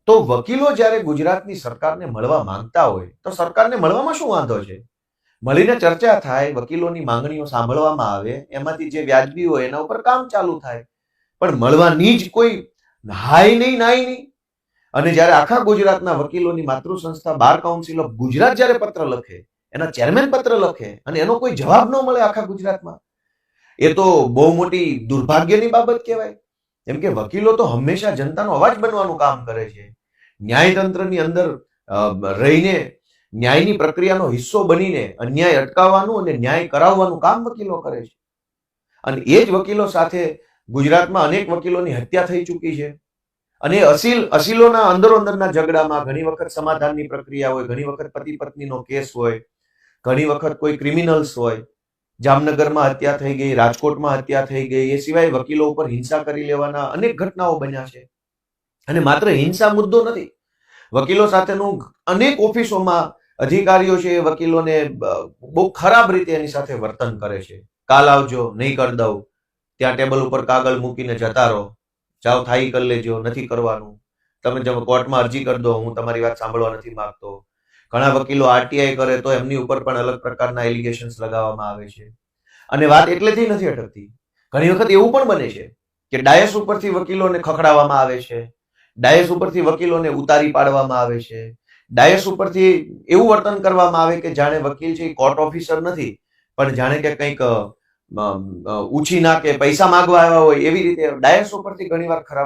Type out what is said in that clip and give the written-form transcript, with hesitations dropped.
તો વકીલો જ્યારે ગુજરાતની સરકારને મળવા માંગતા હોય તો સરકારને મળવામાં શું વાંધો છે? મળીને ચર્ચા થાય, વકીલોની માંગણીઓ સાંભળવામાં આવે, એમાંથી જે વ્યાજબી હોય એના ઉપર કામ ચાલુ થાય. પણ મળવાની જ કોઈ હાય નહીં, નાય નહીં. અને જ્યારે આખા ગુજરાતના વકીલોની માતૃ સંસ્થા બાર કાઉન્સિલ ઓફ ગુજરાત જ્યારે પત્ર લખે, એના ચેરમેન પત્ર લખે અને એનો કોઈ જવાબ ન મળે આખા ગુજરાતમાં, એ તો બહુ મોટી દુર્ભાગ્યની બાબત કહેવાય. કેમ કે વકીલો તો હંમેશા જનતાનો અવાજ બનવાનું કામ કરે છે. ન્યાયતંત્રની અંદર રહીને ન્યાયની પ્રક્રિયાનો હિસ્સો બનીને અન્યાય અટકાવવાનું અને ન્યાય કરાવવાનું કામ વકીલો કરે છે. અને એ જ વકીલો સાથે ગુજરાતમાં અનેક વકીલોની હત્યા થઈ ચૂકી છે. અને અસીલોના અંદરોઅંદરના ઝઘડામાં ઘણી વખત સમાધાનની પ્રક્રિયા હોય, ઘણી વખત પતિ પત્નીનો કેસ હોય, ઘણી વખત કોઈ ક્રિમિનલ્સ હોય. જામનગરમાં હત્યા થઈ ગઈ, રાજકોટમાં હત્યા થઈ ગઈ, એ સિવાય વકીલો ઉપર હિંસા કરી લેવાના અનેક ઘટનાઓ બન્યા છે. અને માત્ર હિંસા મુદ્દો નથી, વકીલો સાથેનું અનેક ઓફિસોમાં અધિકારીઓ છે એ વકીલોને બહુ ખરાબ રીતે એની સાથે વર્તન કરે છે. કાલ આવજો, નહીં કરી દઉં, ત્યાં ટેબલ ઉપર કાગળ મૂકીને જતા રહો, જાઓ થાય કરી લેજો, નથી કરવાનું, તમે કોર્ટમાં અરજી કરી દો, હું તમારી વાત સાંભળવા નથી માંગતો. ઘણા વકીલો આરટીઆઈ કરે તો એમની ઉપર પણ અલગ પ્રકારના એલિગેશન્સ લગાવવામાં આવે છે. અને વાત એટલેથી નથી અટકતી, ઘણી વખત એવું પણ બને છે કે ડાયસ ઉપરથી વકીલોને ખખડાવવામાં આવે છે, ડાયસ ઉપરથી વકીલોને ઉતારી પાડવામાં આવે છે, ડાયસ ઉપરથી એવું વર્તન કરવામાં આવે કે જાણે વકીલ છે એ કોર્ટ ઓફિસર નથી, પણ જાણે કે કંઈક ઉછીના કે પૈસા માંગવા આવ્યા હોય એવી રીતે ડાયસ ઉપરથી ઘણીવાર ખરાબ